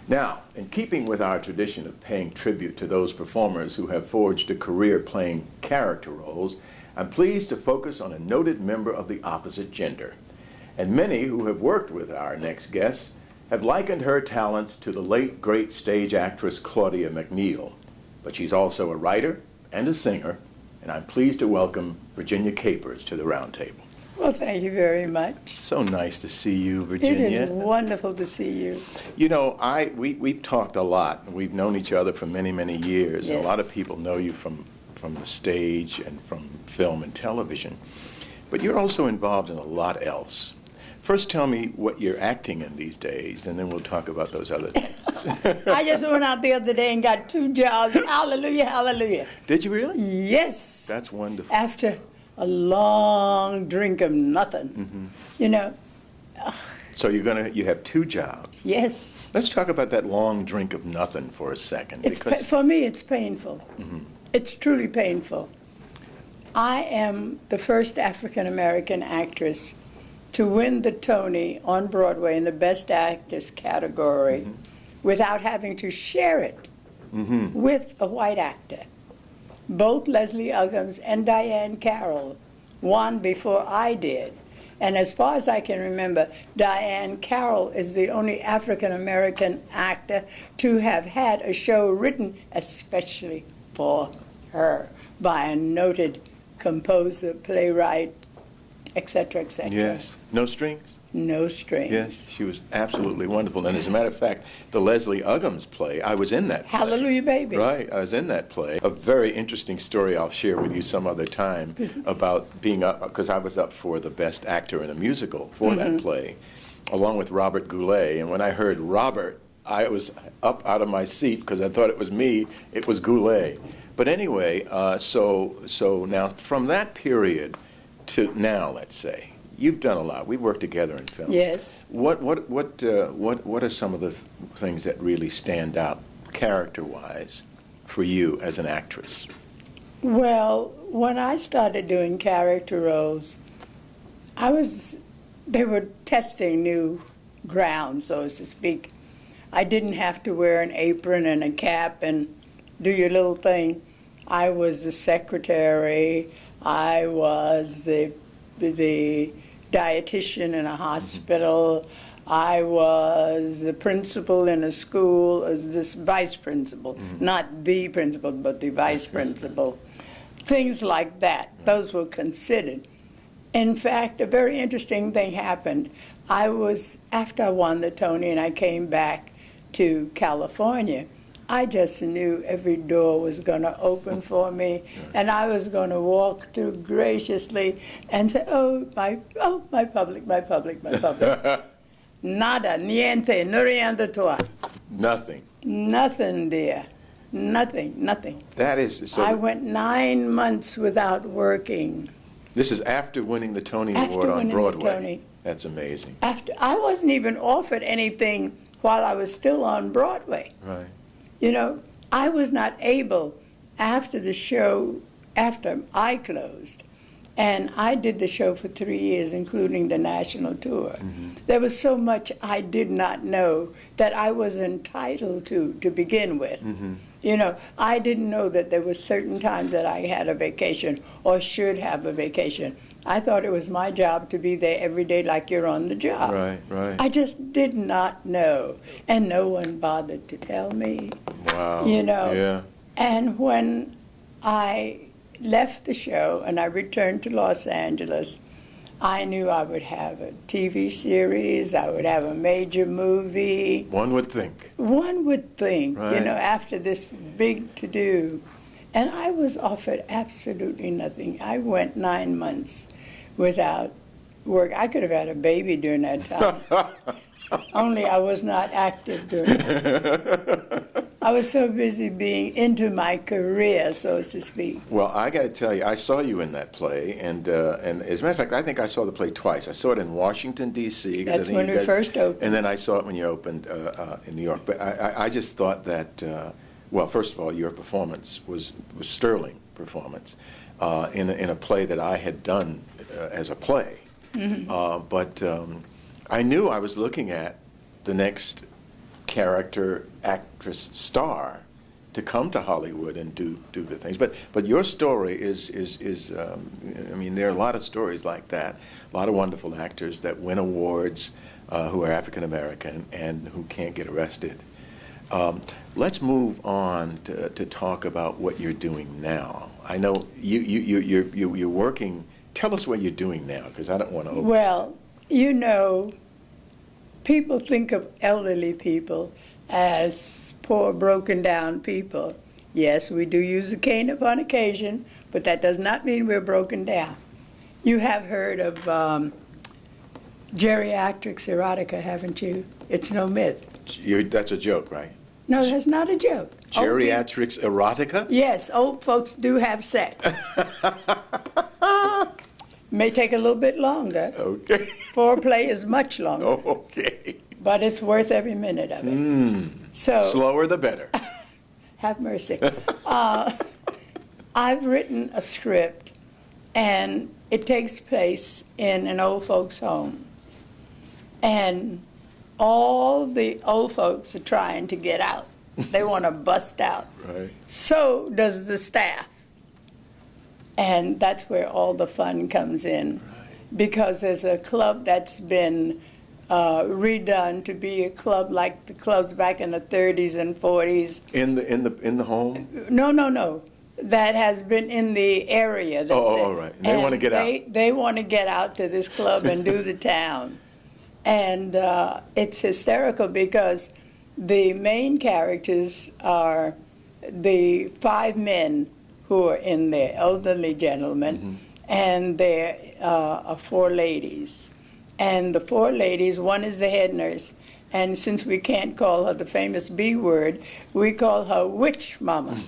Now, in keeping with our tradition of paying tribute to those performers who have forged a career playing character roles, I'm pleased to focus on a noted member of the opposite gender. And many who have worked with our next guest have likened her talents to the late great stage actress Claudia McNeil. But she's also a writer and a singer, and I'm pleased to welcome Virginia Capers to the Roundtable. Well, thank you very much. So nice to see you, Virginia. It is wonderful to see you. You know, we've talked a lot, and we've known each other for many, many years. Yes. And a lot of people know you from the stage and from film and television. But you're also involved in a lot else. First, tell me what you're acting in these days, and then we'll talk about those other things. I just went out the other day and got 2 jobs. Hallelujah, hallelujah. Did you really? Yes. That's wonderful. After a long drink of nothing. Mm-hmm. You know. So you have 2 jobs. Yes. Let's talk about that long drink of nothing for a second. For me, it's painful. Mm-hmm. It's truly painful. I am the first African-American actress to win the Tony on Broadway in the Best Actress category mm-hmm. without having to share it mm-hmm. with a white actor. Both Leslie Uggams and Diane Carroll won before I did. And as far as I can remember, Diane Carroll is the only African-American actor to have had a show written especially for her by a noted composer, playwright, etc., etc. Yes. No strings? No strings. Yes, she was absolutely wonderful. And as a matter of fact, the Leslie Uggams play, I was in that play. Hallelujah, baby. Right, I was in that play. A very interesting story I'll share with you some other time about being up, because I was up for the Best Actor in a Musical for mm-hmm. that play, along with Robert Goulet. And when I heard Robert, I was up out of my seat because I thought it was me. It was Goulet. But anyway, so now from that period to now, let's say, you've done a lot. We've worked together in film. Yes. What are some of the things that really stand out character-wise for you as an actress? Well, when I started doing character roles, they were testing new ground, so to speak. I didn't have to wear an apron and a cap and do your little thing. I was the secretary. I was the dietitian in a hospital. I was the principal in a school, this vice principal, not the principal, but the vice principal. Things like that, those were considered. In fact, a very interesting thing happened. After I won the Tony and I came back to California, I just knew every door was going to open for me, and I was going to walk through graciously and say, oh, my public, my public, my public. Nada, niente, no riendo toi. Nothing. Nothing, dear. Nothing, nothing. That is so. I went 9 months without working. This is after winning the Tony Award on Broadway. The Tony. That's amazing. I wasn't even offered anything while I was still on Broadway. Right. You know, I was not able, after the show, after I closed, and I did the show for 3 years, including the national tour. Mm-hmm. There was so much I did not know that I was entitled to begin with. Mm-hmm. You know, I didn't know that there were certain times that I had a vacation or should have a vacation. I thought it was my job to be there every day like you're on the job. Right, right. I just did not know, and no one bothered to tell me. Wow. You know. Yeah. And when I left the show and I returned to Los Angeles, I knew I would have a TV series, I would have a major movie. One would think. One would think, right. You know, after this big to-do. And I was offered absolutely nothing. I went 9 months without work. I could have had a baby during that time. Only I was not active during it. I was so busy being into my career, so to speak. Well, I got to tell you, I saw you in that play, and as a matter of fact, I think I saw the play twice. I saw it in Washington, D.C. That's when we first opened. And then I saw it when you opened in New York. But I just thought that, well, first of all, your performance was sterling performance in a play that I had done as a play. Mm-hmm. But I knew I was looking at the next character actress star to come to Hollywood and do good things. But your story is I mean, there are a lot of stories like that, a lot of wonderful actors that win awards who are African American and who can't get arrested. Let's move on to talk about what you're doing now. I know you're working. Tell us what you're doing now, because I don't want to. Well, you know, people think of elderly people as poor, broken down people. Yes, we do use a cane upon occasion, but that does not mean we're broken down. You have heard of geriatrics erotica, haven't you? It's no myth. That's a joke, right? No, that's not a joke. Geriatrics erotica? Yes, old folks do have sex. May take a little bit longer. Okay. Foreplay is much longer. Oh, okay. But it's worth every minute of it. So slower the better. Have mercy. I've written a script, and it takes place in an old folks' home. And all the old folks are trying to get out. They want to bust out. Right. So does the staff. And that's where all the fun comes in. Right. Because there's a club that's been redone to be a club like the clubs back in the 30s and 40s. In the home? No. That has been in the area. All right. And they want to get out. They want to get out to this club and do the town. And it's hysterical because the main characters are the 5 men who are in there, elderly gentlemen, and there are 4 ladies. And the 4 ladies, one is the head nurse, and since we can't call her the famous B word, we call her Witch Mama.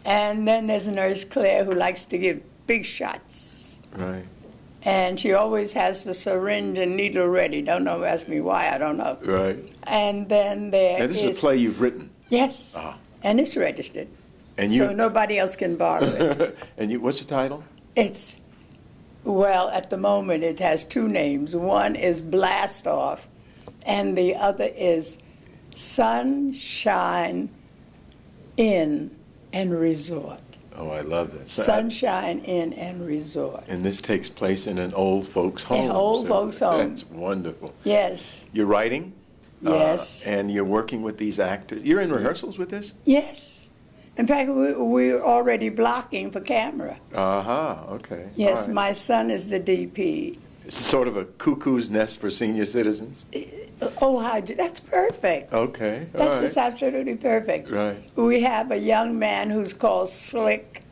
And then there's Nurse Claire, who likes to give big shots. Right. And she always has the syringe and needle ready. Don't know, ask me why, I don't know. Right. And then there Now, this is a play you've written. Yes, and it's registered. And so nobody else can borrow it. And what's the title? It's, well, at the moment it has 2 names. One is Blast Off, and the other is Sunshine Inn and Resort. Oh, I love that. Sunshine Inn and Resort. And this takes place in an old folks' home. An old folks' home. That's wonderful. Yes. You're writing? Yes. And you're working with these actors. You're in rehearsals with this? Yes. In fact, we're already blocking for camera. Okay. Yes, right. My son is the DP. It's sort of a cuckoo's nest for senior citizens? Oh, that's perfect. Okay. That's just absolutely perfect. Right. We have a young man who's called Slick,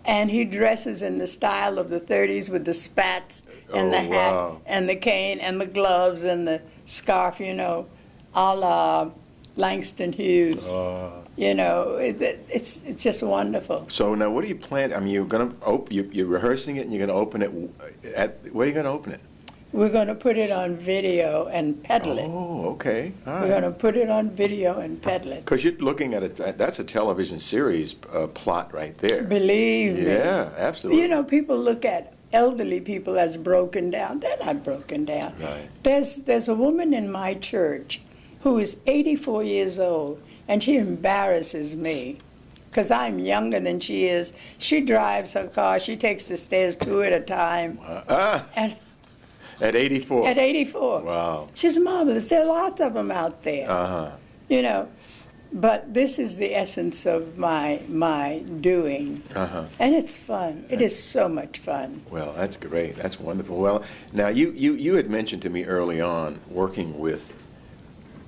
and he dresses in the style of the 30s with the spats and the hat and the cane and the gloves and the scarf, you know, a la Langston Hughes. You know, it's just wonderful. So now, what do you plan? I mean, you're rehearsing it, and you're going to open it where are you going to open it? We're going to put it on video and peddle it. Oh, okay. All right. We're going to put it on video and peddle it. Because you're looking at it, that's a television series plot right there. Believe me. Yeah, absolutely. You know, people look at elderly people as broken down. They're not broken down. Right. There's a woman in my church who is 84 years old, and she embarrasses me because I'm younger than she is. She drives her car. She takes the stairs 2 at a time. And at 84? At 84. Wow. She's marvelous. There are lots of them out there. You know, but this is the essence of my doing. And it's fun. It is so much fun. Well, that's great. That's wonderful. Well, now you had mentioned to me early on working with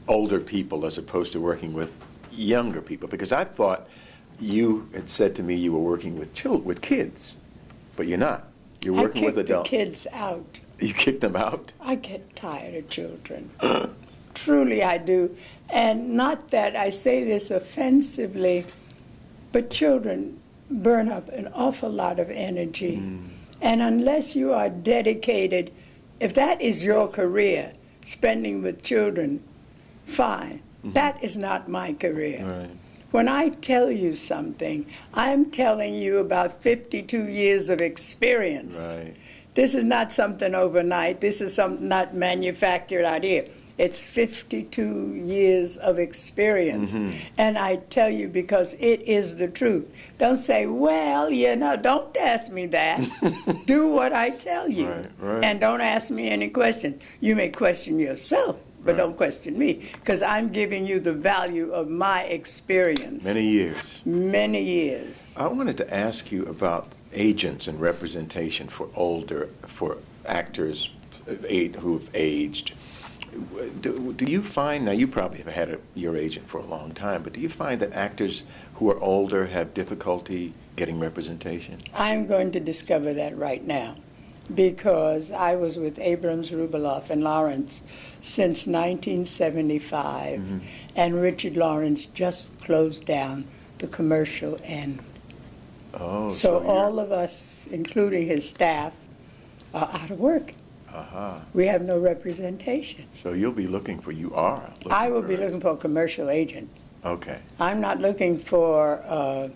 older people as opposed to working with younger people, because I thought you had said to me you were working with kids, but you're not. You're working with adults. I kick the kids out. You kick them out? I get tired of children. Truly, I do. And not that I say this offensively, but children burn up an awful lot of energy. And unless you are dedicated, if that is your career, spending with children, fine. That is not my career. Right. When I tell you something, I'm telling you about 52 years of experience. Right. This is not something overnight. This is something not manufactured out here. It's 52 years of experience. And I tell you, because it is the truth. Don't say, well, don't ask me that. Do what I tell you. Right. And don't ask me any questions. You may question yourself, but don't question me, because I'm giving you the value of my experience. Many years. Many years. I wanted to ask you about agents and representation for actors who've aged. Do you find, now you probably have had your agent for a long time, but do you find that actors who are older have difficulty getting representation? I'm going to discover that right now, because I was with Abrams, Rubaloff, and Lawrence since 1975, and Richard Lawrence just closed down the commercial end. Oh, so all of us, including his staff, are out of work. We have no representation. So you'll be looking for, I will be looking for a commercial agent. Okay. I'm not looking for a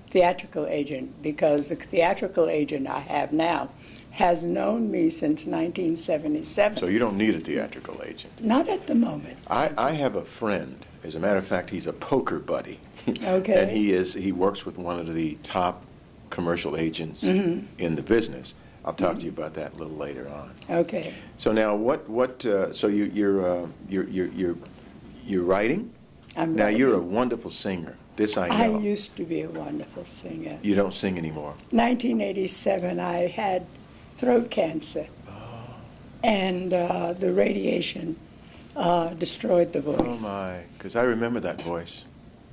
theatrical agent, because the theatrical agent I have now has known me since 1977. So you don't need a theatrical agent? Not at the moment. I have a friend. As a matter of fact, he's a poker buddy. Okay. And he works with one of the top commercial agents in the business. I'll talk to you about that a little later on. Okay. So now, so you're writing? I'm now writing. You're a wonderful singer. This I know. I used to be a wonderful singer. You don't sing anymore. 1987, I had throat cancer, and the radiation destroyed the voice. Oh my! Because I remember that voice.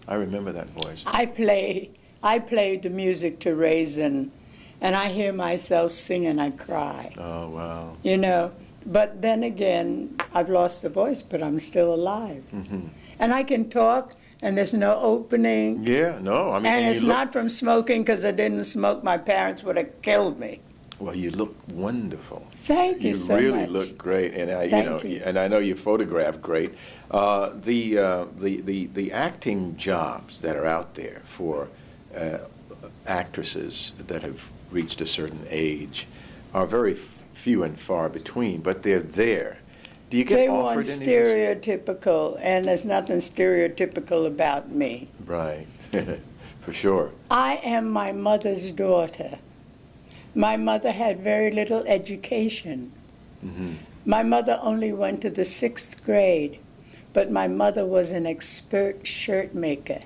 I played the music to Raisin, and I hear myself sing and I cry. Oh, wow. But then again, I've lost the voice, but I'm still alive. And I can talk, and there's no opening. Yeah, no, I mean... And it's not from smoking, because I didn't smoke. My parents would have killed me. Well, you look wonderful. Thank you so much. You really look great, and and I know you photograph great. The acting jobs that are out there for actresses that have reached a certain age are very few and far between, but they're there. Do you get offered any? They want stereotypical, and there's nothing stereotypical about me. Right, for sure. I am my mother's daughter. My mother had very little education. My mother only went to the 6th grade, but my mother was an expert shirt maker.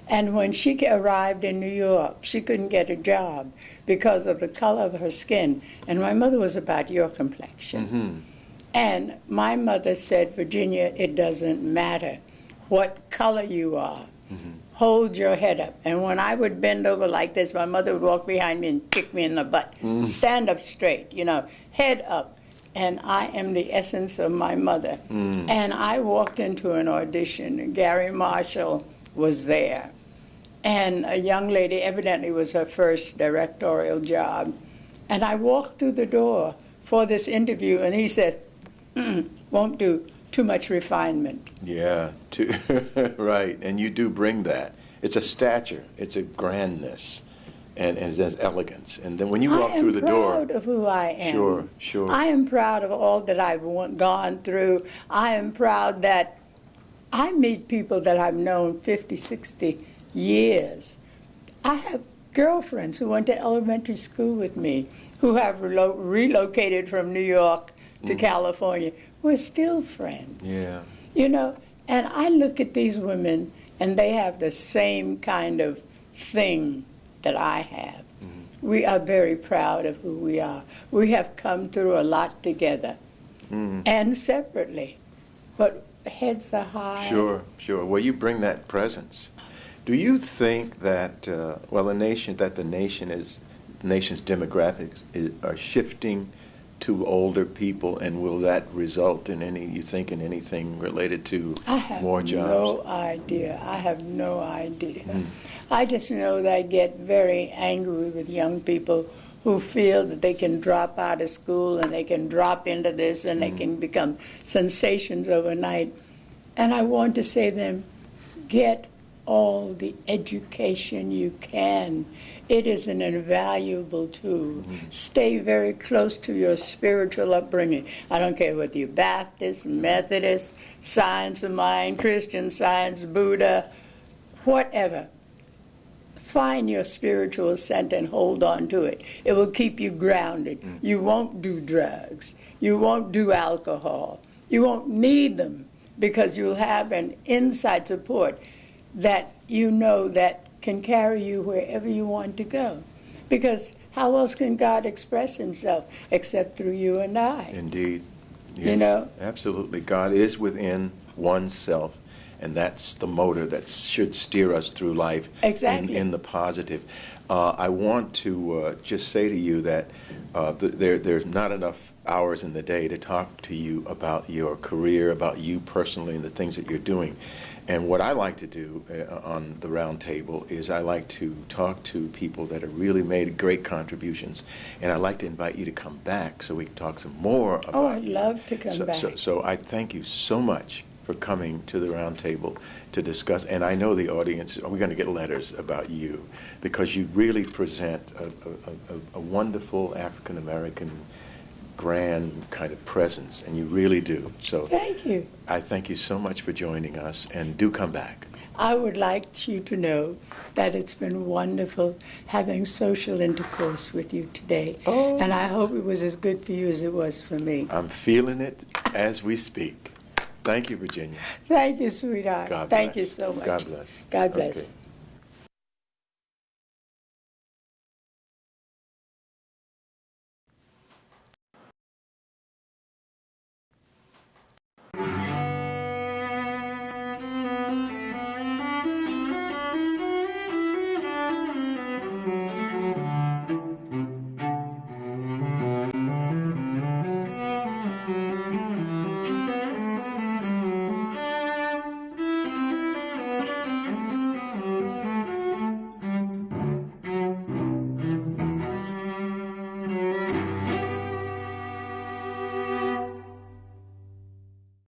And when she arrived in New York, she couldn't get a job because of the color of her skin. And my mother was about your complexion. And my mother said, Virginia, it doesn't matter what color you are. Hold your head up. And when I would bend over like this, my mother would walk behind me and kick me in the butt. Stand up straight, head up. And I am the essence of my mother. And I walked into an audition, and Gary Marshall was there. And a young lady, evidently it was her first directorial job. And I walked through the door for this interview, and he said, won't do, too much refinement. Yeah, right, and you do bring that. It's a stature, it's a grandness, and it has elegance. And then when you walk through the door... I am proud of who I am. Sure. I am proud of all that I've gone through. I am proud that I meet people that I've known 50, 60 years. I have girlfriends who went to elementary school with me, who have relocated from New York to California. We're still friends. Yeah. And I look at these women, and they have the same kind of thing that I have. We are very proud of who we are. We have come through a lot together, and separately, but heads are high. Sure. Well, you bring that presence. Do you think that the nation's demographics are shifting to older people, and will that result in anything related to more jobs? I have no idea. I just know that I get very angry with young people who feel that they can drop out of school and they can drop into this and they can become sensations overnight. And I want to say to them, get all the education you can. It is an invaluable tool. Stay very close to your spiritual upbringing. I don't care whether you're Baptist, Methodist, Science of Mind, Christian Science, Buddha, whatever. Find your spiritual center and hold on to it. It will keep you grounded. You won't do drugs. You won't do alcohol. You won't need them because you'll have an inside support that you know that can carry you wherever you want to go. Because how else can God express himself except through you and I? Indeed. Yes, you know? Absolutely. God is within oneself, and that's the motor that should steer us through life. Exactly. In the positive. I want to just say to you that there's not enough hours in the day to talk to you about your career, about you personally, and the things that you're doing. And what I like to do on the Roundtable is I like to talk to people that have really made great contributions. And I'd like to invite you to come back so we can talk some more about Oh, I'd love to come back. So I thank you so much for coming to the Roundtable to discuss. And I know the audience, we're going to get letters about you because you really present a wonderful African-American grand kind of presence, and you really do. So thank you. I thank you so much for joining us, and do come back. I would like you to know that it's been wonderful having social intercourse with you today. Oh. And I hope it was as good for you as it was for me. I'm feeling it as we speak. Thank you, Virginia. Thank you, sweetheart. God bless. Thank you so much. God bless. God bless. Okay.